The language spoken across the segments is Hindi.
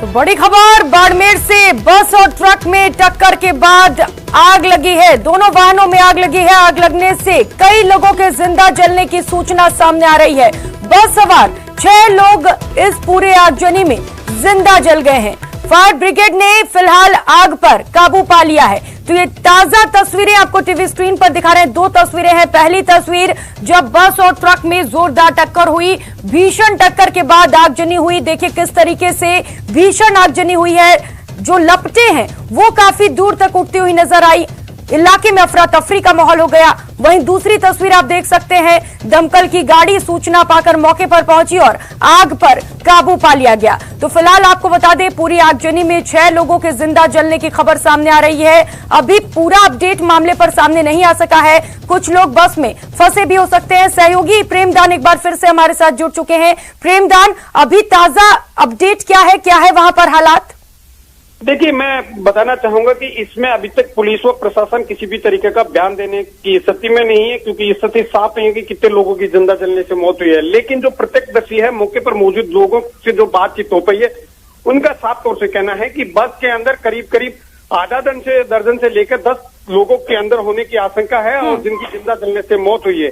बड़ी खबर बाड़मेर से बस और ट्रक में टक्कर के बाद आग लगी है। दोनों वाहनों में आग लगी है। आग लगने से कई लोगों के जिंदा जलने की सूचना सामने आ रही है। बस सवार 6 लोग इस पूरे आगजनी में जिंदा जल गए हैं। फायर ब्रिगेड ने फिलहाल आग पर काबू पा लिया है। तो ये ताजा तस्वीरें आपको टीवी स्क्रीन पर दिखा रहे हैं। 2 तस्वीरें हैं। पहली तस्वीर जब बस और ट्रक में जोरदार टक्कर हुई, भीषण टक्कर के बाद आगजनी हुई। देखिए किस तरीके से भीषण आगजनी हुई है। जो लपटें हैं वो काफी दूर तक उठती हुई नजर आई। इलाके में अफरा तफरी का माहौल हो गया। वहीं दूसरी तस्वीर आप देख सकते हैं, दमकल की गाड़ी सूचना पाकर मौके पर पहुंची और आग पर काबू पा लिया गया। तो फिलहाल आपको बता दें, पूरी आगजनी में 6 लोगों के जिंदा जलने की खबर सामने आ रही है। अभी पूरा अपडेट मामले पर सामने नहीं आ सका है। कुछ लोग बस में फंसे भी हो सकते हैं। सहयोगी प्रेमदान एक बार फिर से हमारे साथ जुड़ चुके हैं। प्रेमदान, अभी ताजा अपडेट क्या है वहां पर हालात? देखिए, मैं बताना चाहूंगा कि इसमें अभी तक पुलिस व प्रशासन किसी भी तरीके का बयान देने की स्थिति में नहीं है, क्योंकि स्थिति साफ नहीं है कि कितने लोगों की जिंदा जलने से मौत हुई है। लेकिन जो प्रत्यक्षदर्शी है, मौके पर मौजूद लोगों से जो बातचीत हो पाई है, उनका साफ तौर से कहना है कि बस के अंदर करीब आधा दर्जन से लेकर 10 लोगों के अंदर होने की आशंका है और जिनकी जिंदा जलने से मौत हुई है।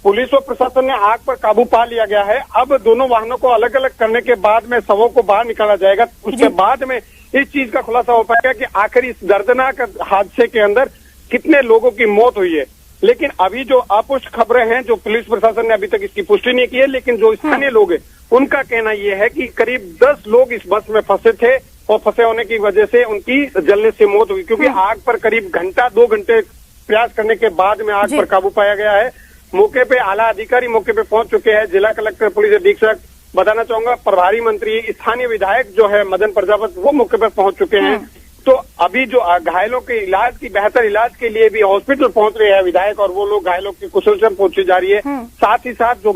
पुलिस और प्रशासन ने आग पर काबू पा लिया गया है। अब दोनों वाहनों को अलग अलग करने के बाद में शवों को बाहर निकाला जाएगा। उसके बाद में इस चीज का खुलासा हो पाएगा कि आखिर इस दर्दनाक हादसे के अंदर कितने लोगों की मौत हुई है। लेकिन अभी जो अपुष्ट खबरें हैं, जो पुलिस प्रशासन ने अभी तक इसकी पुष्टि नहीं की है, लेकिन जो स्थानीय लोग हैं उनका कहना यह है कि करीब 10 लोग इस बस में फंसे थे और फंसे होने की वजह से उनकी जलने से मौत हुई, क्योंकि आग पर करीब 2 घंटे प्रयास करने के बाद में आग पर काबू पाया गया है। मौके पे आला अधिकारी मौके पे पहुंच चुके हैं। जिला कलेक्टर, पुलिस अधीक्षक, बताना चाहूंगा प्रभारी मंत्री, स्थानीय विधायक जो है मदन प्रजापत, वो मौके पर पहुंच चुके हैं। तो अभी जो घायलों के इलाज की बेहतर इलाज के लिए भी हॉस्पिटल पहुंच रहे हैं विधायक, और वो लोग घायलों की कुशलक्षेम पहुंची जा रही है। साथ ही साथ जो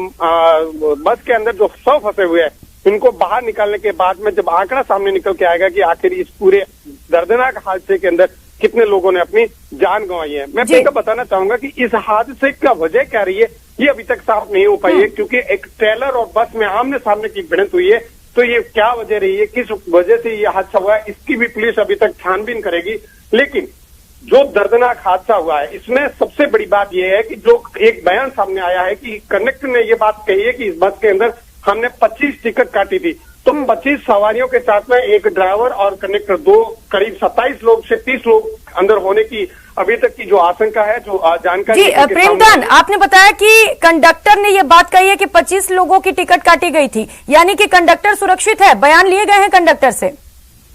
बस के अंदर जो शव फंसे हुए हैं, इनको बाहर निकालने के बाद में जब आंकड़ा सामने निकल के आएगा कि आखिर इस पूरे दर्दनाक हादसे के अंदर कितने लोगों ने अपनी जान गंवाई है। मैं प्रियंका बताना चाहूंगा कि इस हादसे का वजह क्या रही है, ये अभी तक साफ नहीं हो पाई है, क्योंकि एक ट्रेलर और बस में आमने सामने की भिड़ंत हुई है। तो ये क्या वजह रही है, किस वजह से ये हादसा हुआ है, इसकी भी पुलिस अभी तक छानबीन करेगी। लेकिन जो दर्दनाक हादसा हुआ है, इसमें सबसे बड़ी बात यह है कि जो एक बयान सामने आया है कि कंडक्टर ने ये बात कही है कि इस बस के अंदर हमने 25 टिकट काटी थी। तो 25 सवारियों के साथ में एक ड्राइवर और कंडक्टर, 2 करीब 27 लोग से 30 लोग अंदर होने की अभी तक की जो आशंका है, जो जानकारी। जी प्रेमदान, आपने बताया कि कंडक्टर ने ये बात कही है कि 25 लोगों की टिकट काटी गई थी, यानी कि कंडक्टर सुरक्षित है। बयान लिए गए हैं कंडक्टर से?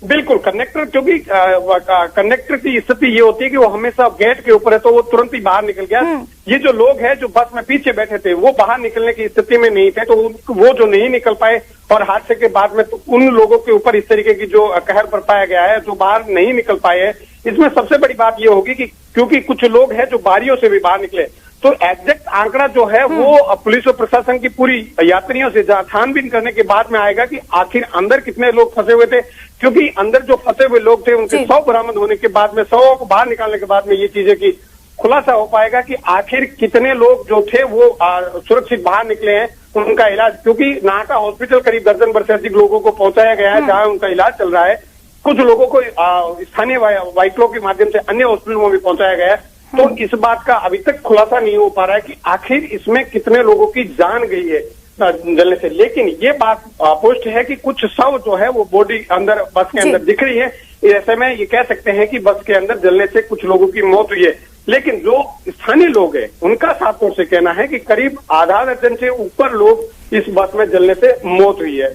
बिल्कुल, कंडक्टर, क्योंकि कंडक्टर की स्थिति ये होती है कि वो हमेशा गेट के ऊपर है, तो वो तुरंत ही बाहर निकल गया। ये जो लोग हैं जो बस में पीछे बैठे थे, वो बाहर निकलने की स्थिति में नहीं थे, तो वो जो नहीं निकल पाए और हादसे के बाद में तो उन लोगों के ऊपर इस तरीके की जो कहर बरपाया गया है, जो बाहर नहीं निकल पाए हैं। इसमें सबसे बड़ी बात ये होगी कि क्योंकि कुछ लोग हैं जो बारियों से भी बाहर निकले, तो एग्जैक्ट आंकड़ा जो है वो पुलिस और प्रशासन की पूरी यात्रियों से छानबीन करने के बाद में आएगा कि आखिर अंदर कितने लोग फंसे हुए थे। क्योंकि अंदर जो फंसे हुए लोग थे, उनके शव बरामद होने के बाद में, शवों को बाहर निकालने के बाद में ये चीजें की खुलासा हो पाएगा कि आखिर कितने लोग जो थे वो सुरक्षित बाहर निकले हैं। उनका इलाज, क्योंकि नाका हॉस्पिटल करीब दर्जन भर से अधिक लोगों को पहुंचाया गया है, जहां उनका इलाज चल रहा है। कुछ लोगों को स्थानीय व्हीकलों के माध्यम से अन्य हॉस्पिटलों में भी पहुंचाया गया है। तो इस बात का अभी तक खुलासा नहीं हो पा रहा है कि आखिर इसमें कितने लोगों की जान गई है जलने से। लेकिन ये बात पुष्ट है कि कुछ शव जो है वो बॉडी अंदर, बस के अंदर दिख रही है। ऐसे में ये कह सकते हैं कि बस के अंदर जलने से कुछ लोगों की मौत हुई है। लेकिन जो स्थानीय लोग हैं, उनका साफ तौर से कहना है कि करीब आधा दर्जन से ऊपर लोग इस बस में जलने से मौत हुई है।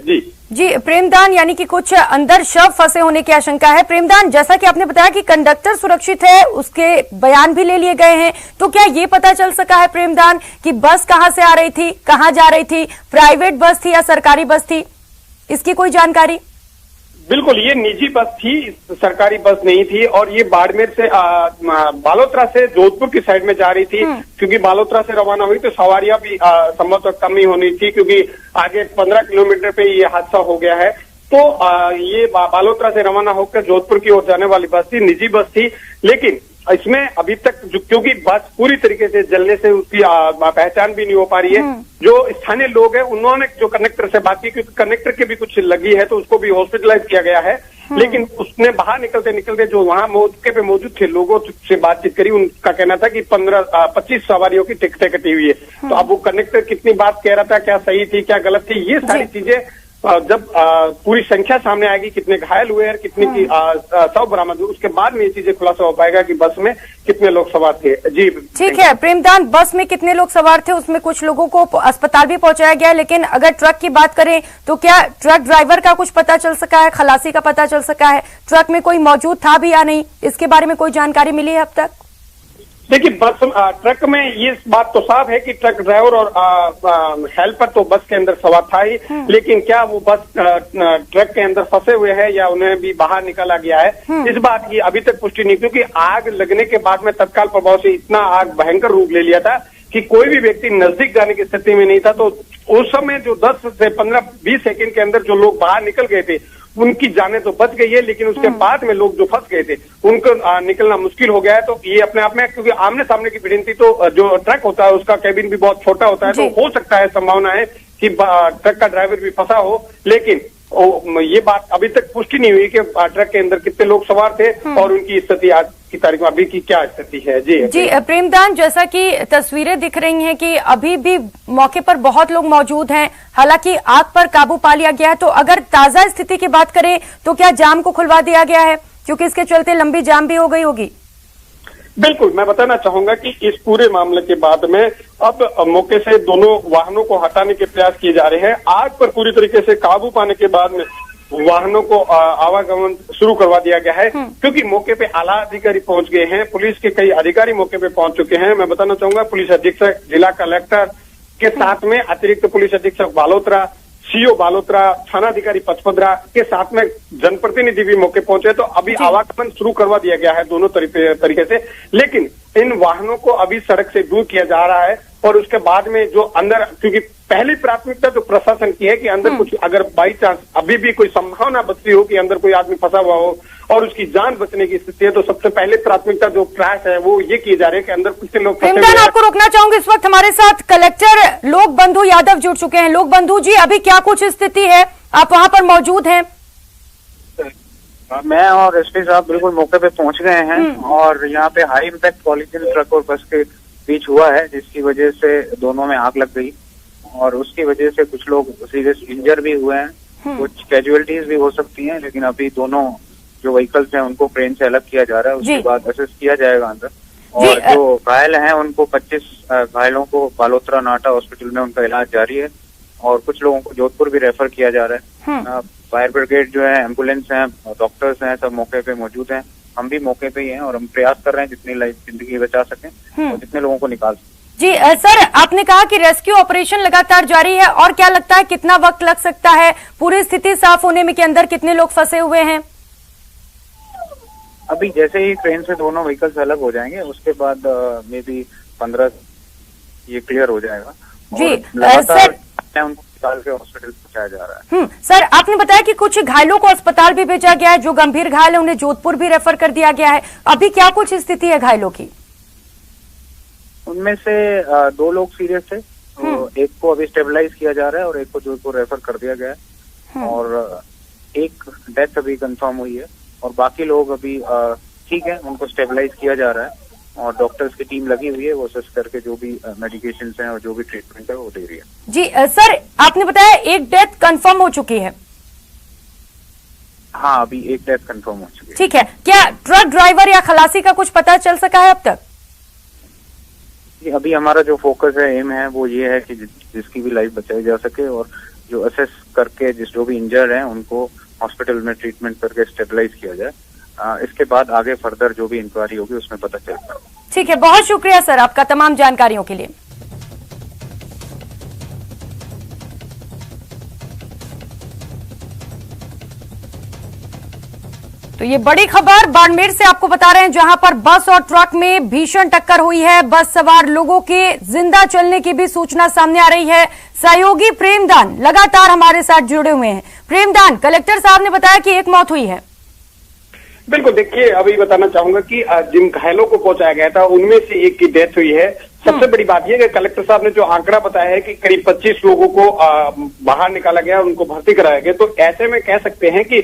जी प्रेमदान, यानी कि कुछ अंदर शव फंसे होने की आशंका है। प्रेमदान, जैसा कि आपने बताया कि कंडक्टर सुरक्षित है, उसके बयान भी ले लिए गए हैं, तो क्या ये पता चल सका है प्रेमदान कि बस कहां से आ रही थी, कहां जा रही थी, प्राइवेट बस थी या सरकारी बस थी, इसकी कोई जानकारी? बिल्कुल, ये निजी बस थी, सरकारी बस नहीं थी, और ये बाड़मेर से बालोतरा से जोधपुर की साइड में जा रही थी। क्योंकि बालोतरा से रवाना हुई तो सवारियां भी संभवतः कम ही होनी थी, क्योंकि आगे 15 किलोमीटर पे ये हादसा हो गया है। तो ये बालोतरा से रवाना होकर जोधपुर की ओर जाने वाली बस थी, निजी बस थी। लेकिन इसमें अभी तक क्योंकि बस पूरी तरीके से जलने से उसकी पहचान भी नहीं हो पा रही है। जो स्थानीय लोग हैं उन्होंने जो कनेक्टर से बात की, क्योंकि कनेक्टर के भी कुछ लगी है तो उसको भी हॉस्पिटलाइज किया गया है, लेकिन उसने बाहर निकलते निकलते जो वहां मौके पे मौजूद थे लोगों से बातचीत करी, उनका कहना था कि 25 सवारियों की टिकटें कटी हुई है। तो अब वो कनेक्टर कितनी बात कह रहा था, क्या सही थी क्या गलत थी, ये सारी चीजें जब पूरी संख्या सामने आएगी, कितने घायल हुए और कितने की शव बरामद हुए, उसके बाद में ये चीजें खुलासा हो पाएगा कि बस में कितने लोग सवार थे। जी ठीक है प्रेमदान, बस में कितने लोग सवार थे, उसमें कुछ लोगों को अस्पताल भी पहुंचाया गया है, लेकिन अगर ट्रक की बात करें तो क्या ट्रक ड्राइवर का कुछ पता चल सका है, खलासी का पता चल सका है, ट्रक में कोई मौजूद था भी या नहीं, इसके बारे में कोई जानकारी मिली है अब तक? देखिए बस ट्रक में ये बात तो साफ है कि ट्रक ड्राइवर और हेल्पर तो बस के अंदर सवार था ही, लेकिन क्या वो बस ट्रक के अंदर फंसे हुए हैं या उन्हें भी बाहर निकाला गया है, इस बात की अभी तक पुष्टि नहीं, क्योंकि आग लगने के बाद में तत्काल प्रभाव से इतना आग भयंकर रूप ले लिया था कि कोई भी व्यक्ति नजदीक जाने की स्थिति में नहीं था। तो उस समय जो 10 से 15-20 सेकंड के अंदर जो लोग बाहर निकल गए थे उनकी जाने तो बच गई है, लेकिन उसके बाद में लोग जो फंस गए थे उनको निकलना मुश्किल हो गया है। तो ये अपने आप में, क्योंकि आमने सामने की भिड़ंती तो जो ट्रक होता है उसका कैबिन भी बहुत छोटा होता है, तो हो सकता है, संभावना है कि ट्रक का ड्राइवर भी फंसा हो, लेकिन ये बात अभी तक पुष्टि नहीं हुई कि ट्रक के अंदर कितने लोग सवार थे और उनकी स्थिति आज की तारीख में अभी की क्या स्थिति है। जी प्रेमदान, जैसा कि तस्वीरें दिख रही हैं कि अभी भी मौके पर बहुत लोग मौजूद हैं, हालांकि आग पर काबू पा लिया गया है, तो अगर ताजा स्थिति की बात करें तो क्या जाम को खुलवा दिया गया है, क्योंकि इसके चलते लंबी जाम भी हो गई होगी? बिल्कुल, मैं बताना चाहूंगा कि इस पूरे मामले के बाद में अब मौके से दोनों वाहनों को हटाने के प्रयास किए जा रहे हैं। आग पर पूरी तरीके से काबू पाने के बाद में वाहनों को आवागमन शुरू करवा दिया गया है, क्योंकि मौके पे आला अधिकारी पहुंच गए हैं, पुलिस के कई अधिकारी मौके पे पहुंच चुके हैं। मैं बताना चाहूंगा पुलिस अधीक्षक, जिला कलेक्टर के साथ में अतिरिक्त पुलिस अधीक्षक बालोतरा, सीओ बालोतरा, थानाधिकारी पचपदरा के साथ में जनप्रतिनिधि भी मौके पहुंचे। तो अभी आवागमन शुरू करवा दिया गया है दोनों तरीके से, लेकिन इन वाहनों को अभी सड़क से दूर किया जा रहा है और उसके बाद में जो अंदर, क्योंकि पहली प्राथमिकता जो प्रशासन की है कि अंदर कुछ अगर बाई चांस अभी भी कोई संभावना बचती हो कि अंदर कोई आदमी फंसा हुआ हो और उसकी जान बचने की स्थिति है, तो सबसे पहले प्राथमिकता जो प्रयास है वो ये किए जा रहे हैं कि अंदर कितने लोग फंसे हुए हैं। आपको रोकना चाहूंगी, इस वक्त हमारे साथ कलेक्टर लोक बंधु यादव जुड़ चुके हैं। लोक बंधु जी, अभी क्या कुछ स्थिति है, आप वहां पर मौजूद हैं? मैं और एसपी साहब बिल्कुल मौके पे पहुंच गए हैं और यहाँ पे हाई इम्पैक्ट पॉलीथिन ट्रक और बस के बीच हुआ है, जिसकी वजह से दोनों में आग लग गई और उसकी वजह से कुछ लोग सीरियस इंजर भी हुए हैं, कुछ कैजुअलिटीज भी हो सकती हैं, लेकिन अभी दोनों जो व्हीकल्स हैं उनको क्रेन से अलग किया जा रहा है, उसके बाद असेस किया जाएगा अंदर। और जो घायल हैं उनको 25 घायलों को बालोतरा नाटा हॉस्पिटल में उनका इलाज जारी है और कुछ लोगों को जोधपुर भी रेफर किया जा रहा है। फायर ब्रिगेड जो है, एम्बुलेंस हैं, डॉक्टर्स हैं, सब मौके पे मौजूद हैं, हम भी मौके पे ही हैं और हम प्रयास कर रहे हैं जितनी लाइफ जिंदगी बचा सकें और जितने लोगों को निकाल सकें। जी सर, आपने कहा कि रेस्क्यू ऑपरेशन लगातार जारी है, और क्या लगता है कितना वक्त लग सकता है पूरी स्थिति साफ होने में, के अंदर कितने लोग फंसे हुए हैं? अभी जैसे ही ट्रेन से दोनों व्हीकल्स अलग हो जाएंगे उसके बाद मे बी 15 ये क्लियर हो जाएगा। जी सर, उनको निकाल के हॉस्पिटल पहुंचाया जा रहा है। सर, आपने बताया कि कुछ घायलों को अस्पताल भी भेजा गया है, जो गंभीर घायल है उन्हें जोधपुर भी रेफर कर दिया गया है, अभी क्या कुछ स्थिति है घायलों की? उनमें से 2 लोग सीरियस थे, तो एक को अभी स्टेबलाइज किया जा रहा है और एक को जोधपुर रेफर कर दिया गया है और एक डेथ अभी कंफर्म हुई है और बाकी लोग अभी ठीक है, उनको स्टेबलाइज किया जा रहा है और डॉक्टर्स की टीम लगी हुई है, वो असेस करके जो भी मेडिकेशन हैं और जो भी ट्रीटमेंट है वो दे रही है। जी सर, आपने बताया एक डेथ कंफर्म हो चुकी है? हाँ, अभी एक डेथ कंफर्म हो चुकी है। ठीक है, क्या ट्रक ड्राइवर या खलासी का कुछ पता चल सका है अब तक? अभी हमारा जो फोकस है, एम है, वो ये है कि जिसकी भी लाइफ बचाई जा सके और जो असेस करके जो भी इंजर्ड हैं उनको हॉस्पिटल में ट्रीटमेंट करके स्टेबलाइज किया जाए। इसके बाद आगे फर्दर जो भी इंक्वायरी होगी उसमें पता चलेगा। ठीक है, बहुत शुक्रिया सर आपका तमाम जानकारियों के लिए। तो ये बड़ी खबर बाड़मेर से आपको बता रहे हैं, जहां पर बस और ट्रक में भीषण टक्कर हुई है। बस सवार लोगों के जिंदा चलने की भी सूचना सामने आ रही है। सहयोगी प्रेमदान लगातार हमारे साथ जुड़े हुए हैं। प्रेमदान, कलेक्टर साहब ने बताया कि एक मौत हुई है। बिल्कुल, देखिए अभी बताना चाहूंगा कि जिन घायलों को पहुंचाया गया था उनमें से एक की डेथ हुई है। सबसे बड़ी बात यह कि कलेक्टर साहब ने जो आंकड़ा बताया है कि करीब 25 लोगों को बाहर निकाला गया, उनको भर्ती कराया गया, तो ऐसे में कह सकते हैं कि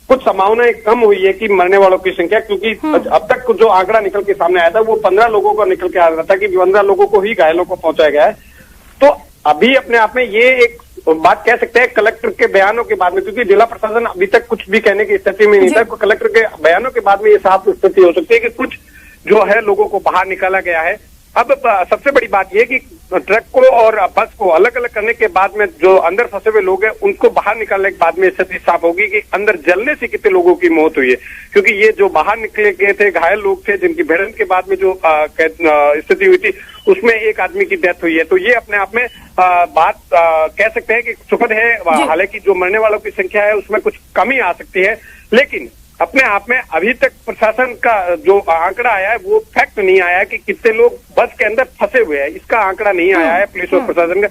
कुछ संभावनाएं कम हुई है कि मरने वालों की संख्या, क्योंकि अब तक जो आंकड़ा निकल के सामने आया था वो 15 लोगों को निकल के आ रहा था कि 15 लोगों को ही घायलों को पहुंचाया गया है। तो अभी अपने आप में ये एक बात कह सकते हैं कलेक्टर के बयानों के बाद में, क्योंकि जिला प्रशासन अभी तक कुछ भी कहने की स्थिति में नहीं था, कलेक्टर के बयानों के बाद में ये साफ स्थिति हो सकती है कि कुछ जो है लोगों को बाहर निकाला गया है। अब सबसे बड़ी बात यह कि ट्रक को और बस को अलग अलग करने के बाद में जो अंदर फंसे हुए लोग हैं उनको बाहर निकालने के बाद में स्थिति साफ होगी कि अंदर जलने से कितने लोगों की मौत हुई है, क्योंकि ये जो बाहर निकले गए थे घायल लोग थे जिनकी भिड़ंत के बाद में जो स्थिति हुई थी उसमें एक आदमी की डेथ हुई है। तो ये अपने आप में बात कह सकते हैं कि सुखद है। हालांकि जो मरने वालों की संख्या है उसमें कुछ कमी आ सकती है, लेकिन अपने आप में अभी तक प्रशासन का जो आंकड़ा आया है वो फैक्ट नहीं आया है कि कितने लोग बस के अंदर फंसे हुए हैं, इसका आंकड़ा नहीं आया है पुलिस और प्रशासन का।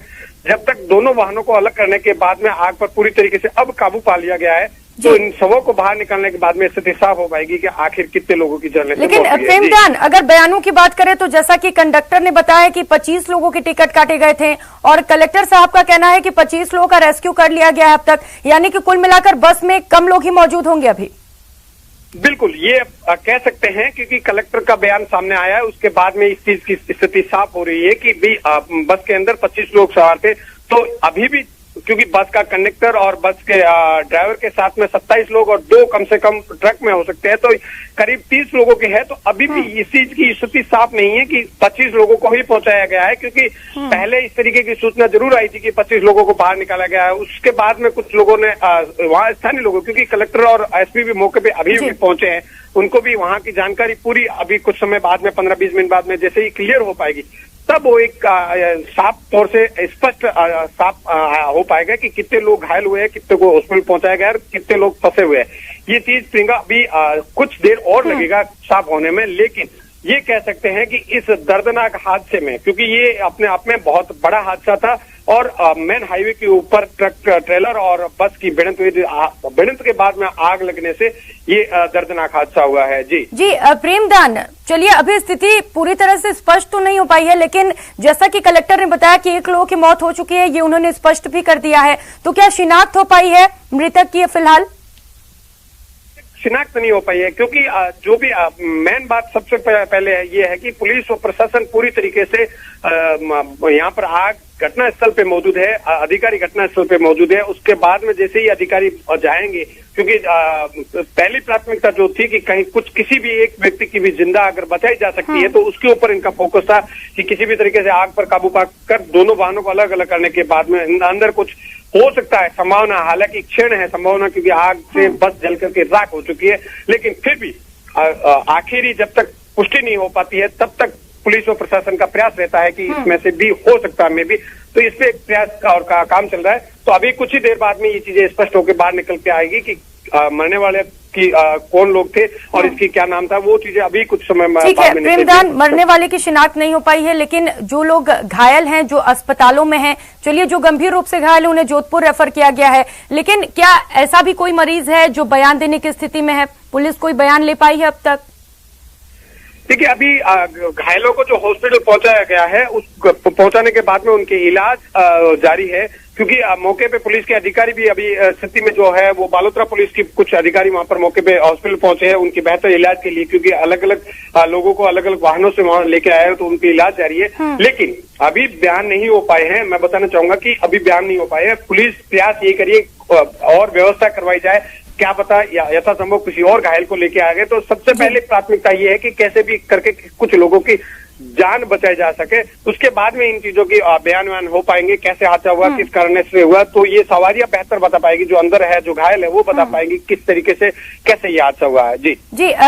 जब तक दोनों वाहनों को अलग करने के बाद में आग पर पूरी तरीके से अब काबू पा लिया गया है, तो इन सबों को बाहर निकालने के बाद में स्थिति साफ हो पाएगी कि आखिर कितने लोगों की जलने से मौत हुई है। लेकिन प्रेमदान, अगर बयानों की बात करें तो जैसा कि कंडक्टर ने बताया कि 25 लोगों के टिकट काटे गए थे और कलेक्टर साहब का कहना है कि 25 लोगों का रेस्क्यू कर लिया गया है अब तक, यानी कि कुल मिलाकर बस में कम लोग ही मौजूद होंगे अभी। बिल्कुल, ये कह सकते हैं क्योंकि कलेक्टर का बयान सामने आया है, उसके बाद में इस चीज की स्थिति साफ हो रही है कि भी बस के अंदर 25 लोग सवार थे, तो अभी भी क्योंकि बस का कंडक्टर और बस के ड्राइवर के साथ में 27 लोग और 2 कम से कम ट्रक में हो सकते हैं, तो करीब 30 लोगों के हैं। तो अभी भी इस चीज की स्थिति साफ नहीं है कि 25 लोगों को ही पहुंचाया गया है, क्योंकि पहले इस तरीके की सूचना जरूर आई थी कि 25 लोगों को बाहर निकाला गया है। उसके बाद में कुछ लोगों ने वहां स्थानीय लोगों, क्योंकि कलेक्टर और एसपी भी मौके पे अभी भी पहुंचे हैं, उनको भी वहां की जानकारी पूरी अभी कुछ समय बाद में 15-20 मिनट बाद में जैसे ही क्लियर हो पाएगी तब वो एक साफ तौर से स्पष्ट साफ हो पाएगा कि कितने लोग घायल हुए हैं, कितने को हॉस्पिटल पहुंचाया गया है, कितने लोग फंसे हुए हैं। ये चीज प्रियंका अभी कुछ देर और लगेगा साफ होने में, लेकिन ये कह सकते हैं कि इस दर्दनाक हादसे में, क्योंकि ये अपने आप में बहुत बड़ा हादसा था और मेन हाईवे के ऊपर ट्रक ट्रेलर और बस की भिड़ंत हुई, भिड़ंत के बाद में आग लगने से ये दर्दनाक हादसा हुआ है। जी प्रेमदान, चलिए अभी स्थिति पूरी तरह से स्पष्ट तो नहीं हो पाई है, लेकिन जैसा कि कलेक्टर ने बताया कि 1 लोगों की मौत हो चुकी है, ये उन्होंने स्पष्ट भी कर दिया है, तो क्या शिनाख्त हो पाई है मृतक की? फिलहाल शिनाख्त नहीं हो पाई है, क्योंकि जो भी मेन बात सबसे पहले ये है कि पुलिस और प्रशासन पूरी तरीके से यहाँ पर आग घटना स्थल पे मौजूद है, अधिकारी घटना स्थल पे मौजूद है। उसके बाद में जैसे ही अधिकारी जाएंगे, क्योंकि पहली प्राथमिकता जो थी कि कहीं किसी भी एक व्यक्ति की भी जिंदा अगर बचाई जा सकती है तो उसके ऊपर इनका फोकस था कि किसी भी तरीके से आग पर काबू पाकर दोनों वाहनों को अलग अलग करने के बाद में अंदर कुछ हो सकता है संभावना, हालांकि क्षण है संभावना, क्योंकि आग से बस जल करके राख हो चुकी है, लेकिन फिर भी आखिरी जब तक पुष्टि नहीं हो पाती है तब तक पुलिस और प्रशासन का प्रयास रहता है कि इसमें से भी हो सकता है, में भी, तो इस पे प्रयास का काम चल रहा है। तो अभी कुछ ही देर बाद में ये चीजें स्पष्ट होकर बाहर निकल के आएगी कि मरने वाले की कौन लोग थे और इसकी क्या नाम था, वो चीजें अभी कुछ समय में। ठीक है प्रेमदान, मरने वाले की शिनाख्त नहीं हो पाई है, लेकिन जो लोग घायल हैं, जो अस्पतालों में हैं, चलिए जो गंभीर रूप से घायल है उन्हें जोधपुर रेफर किया गया है, लेकिन क्या ऐसा भी कोई मरीज है जो बयान देने की स्थिति में है? पुलिस कोई बयान ले पाई है अब तक? देखिए, अभी घायलों को जो हॉस्पिटल पहुंचाया गया है उस पहुंचाने के बाद में उनके इलाज जारी है, क्योंकि मौके पे पुलिस के अधिकारी भी अभी स्थिति में जो है वो बालोतरा पुलिस की कुछ अधिकारी वहां पर मौके पे हॉस्पिटल पहुंचे हैं उनके बेहतर इलाज के लिए, क्योंकि अलग अलग लोगों को अलग अलग वाहनों से वहां लेके आए हैं, तो उनकी इलाज जारी है। लेकिन अभी बयान नहीं हो पाए हैं, मैं बताना चाहूंगा कि अभी बयान नहीं हो पाए हैं। पुलिस प्रयास ये करिए और व्यवस्था करवाई जाए, क्या पता यथासंभव किसी और घायल को लेके आ गए, तो सबसे पहले प्राथमिकता ये है कि कैसे भी करके कुछ लोगों की जान बचाई जा सके, उसके बाद में इन चीजों की बयान हो पाएंगे, कैसे हादसा हुआ, किस कारण से हुआ, तो ये सवारियां बेहतर बता पाएगी, जो अंदर है जो घायल है वो बता पाएंगी किस तरीके से कैसे ये हादसा हुआ है। जी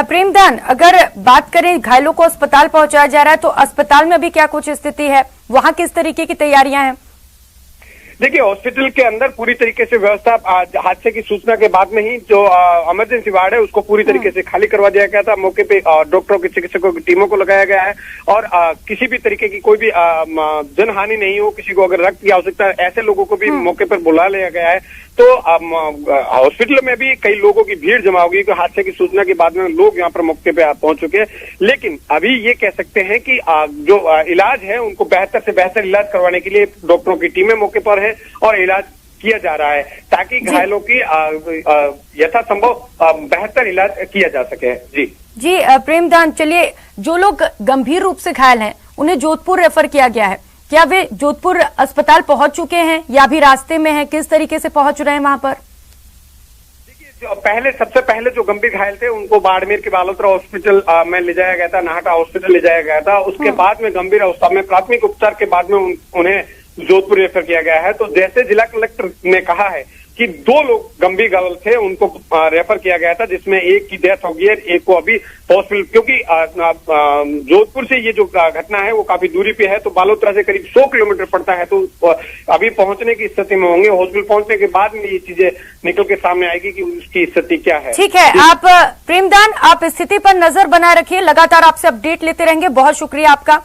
प्रेमदान, अगर बात करें घायलों को अस्पताल पहुंचाया जा रहा है, तो अस्पताल में अभी क्या कुछ स्थिति है, वहां किस तरीके की तैयारियां हैं? देखिए, हॉस्पिटल के अंदर पूरी तरीके से व्यवस्था हादसे की सूचना के बाद में ही जो इमरजेंसी वार्ड है उसको पूरी तरीके से खाली करवा दिया गया था। मौके पे डॉक्टरों की, चिकित्सकों की टीमों को लगाया गया है और किसी भी तरीके की कोई भी जनहानि नहीं हो, किसी को अगर रक्त की आवश्यकता है ऐसे लोगों को भी मौके पर बुला लिया गया है। तो हॉस्पिटल में भी कई लोगों की भीड़ जमा होगी क्योंकि हादसे की सूचना के बाद में लोग यहाँ पर मौके पे पहुंच चुके हैं। लेकिन अभी ये कह सकते हैं कि जो इलाज है उनको बेहतर से बेहतर इलाज करवाने के लिए डॉक्टरों की टीमें मौके पर है और इलाज किया जा रहा है ताकि घायलों की यथासंभव बेहतर इलाज किया जा सके। जी प्रेमदान, चलिए, जो लोग गंभीर रूप से घायल हैं उन्हें जोधपुर रेफर किया गया है, क्या वे जोधपुर अस्पताल पहुंच चुके हैं या अभी रास्ते में हैं? किस तरीके से पहुंच रहे हैं वहां पर? देखिए, सबसे पहले जो गंभीर घायल थे उनको बाड़मेर के बालोतरा हॉस्पिटल में ले जाया गया था, नाहटा हॉस्पिटल ले जाया गया था। उसके बाद में गंभीर अवस्था में प्राथमिक उपचार के बाद में उन्हें जोधपुर रेफर किया गया है। तो जैसे जिला कलेक्टर ने कहा है कि 2 लोग गंभीर घायल थे उनको रेफर किया गया था, जिसमें एक की डेथ हो गई है, एक को अभी हॉस्पिटल, क्योंकि जोधपुर से ये जो घटना है वो काफी दूरी पे है, तो बालोतरा से करीब 100 किलोमीटर पड़ता है। तो अभी पहुंचने की स्थिति में होंगे। हॉस्पिटल पहुंचने के बाद में ये चीजें निकल के सामने आएगी कि उसकी स्थिति क्या है। ठीक है, आप प्रेमदान, आप स्थिति पर नजर बनाए रखिए, लगातार आपसे अपडेट लेते रहेंगे। बहुत शुक्रिया आपका।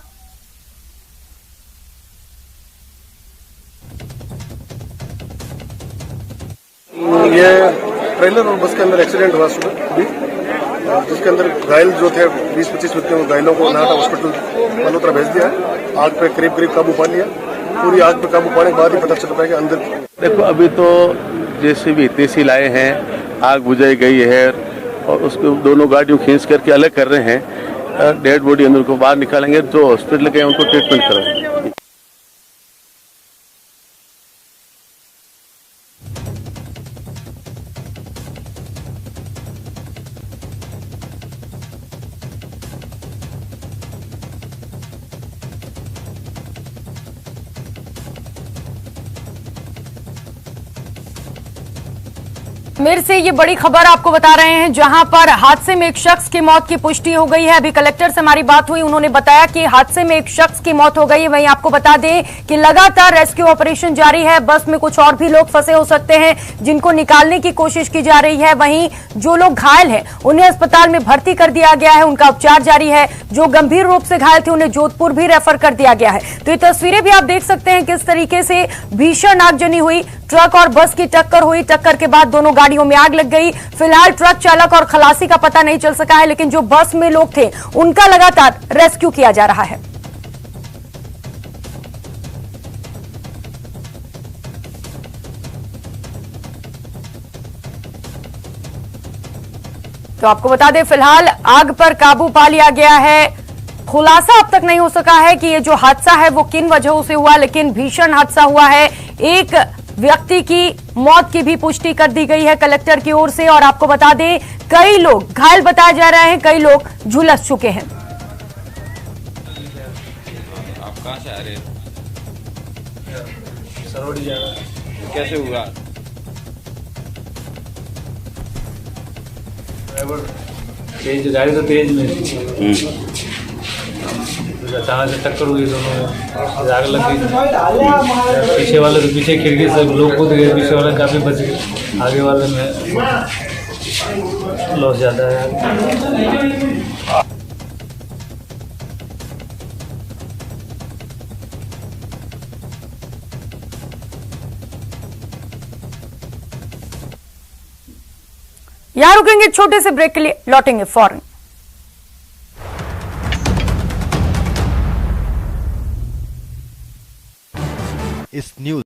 ये ट्रेलर और बस के अंदर एक्सीडेंट हुआ सुबह भी, जिसके अंदर घायल जो थे 20-25 व्यक्ति, घायलों को नाहटा हॉस्पिटल बालोतरा भेज दिया है। आग पे करीब काबू पा लिया। पूरी आग पे काबू पाने के बाद ही पता चल पाएगा अंदर। देखो, अभी तो जैसे भी तहसील आए हैं, आग बुझाई गई है और उसको दोनों गाड़ियों खींच करके अलग कर रहे हैं। डेड बॉडी अंदर को बाहर निकालेंगे, जो हॉस्पिटल गए उनको ट्रीटमेंट कराएंगे। मेरे से ये बड़ी खबर आपको बता रहे हैं, जहां पर हादसे में एक शख्स की मौत की पुष्टि हो गई है। अभी कलेक्टर से हमारी बात हुई, उन्होंने बताया कि हादसे में एक शख्स की मौत हो गई है। वहीं आपको बता दें कि लगातार रेस्क्यू ऑपरेशन जारी है। बस में कुछ और भी लोग फंसे हो सकते हैं जिनको निकालने की कोशिश की जा रही है। वहीं जो लोग घायल हैं उन्हें अस्पताल में भर्ती कर दिया गया है, उनका उपचार जारी है। जो गंभीर रूप से घायल थे उन्हें जोधपुर भी रेफर कर दिया गया है। तो ये तस्वीरें भी आप देख सकते हैं किस तरीके से भीषण आगजनी हुई। ट्रक और बस की टक्कर हुई, टक्कर के बाद दोनों गाड़ियों में आग लग गई। फिलहाल ट्रक चालक और खलासी का पता नहीं चल सका है, लेकिन जो बस में लोग थे उनका लगातार रेस्क्यू किया जा रहा है। तो आपको बता दें, फिलहाल आग पर काबू पा लिया गया है। खुलासा अब तक नहीं हो सका है कि ये जो हादसा है वो किन वजहों से हुआ, लेकिन भीषण हादसा हुआ है। एक व्यक्ति की मौत की भी पुष्टि कर दी गई है कलेक्टर की ओर से। और आपको बता दें, कई लोग घायल बताए जा रहे हैं, कई लोग झुलस चुके हैं। आप कहां से आ रहे हैं? सरवड़ी जा रहा है। कैसे हुआ? तेज गाड़ी तो तेज में अचानक से टक्कर हुई, दोनों में आग लग गई। पीछे वाले तो पीछे खिड़की से लोग कूद गए, पीछे वाले काफी बच गए, आगे वाले में लॉस ज्यादा है। यहां रुकेंगे छोटे से ब्रेक के लिए, लौटेंगे फौरन।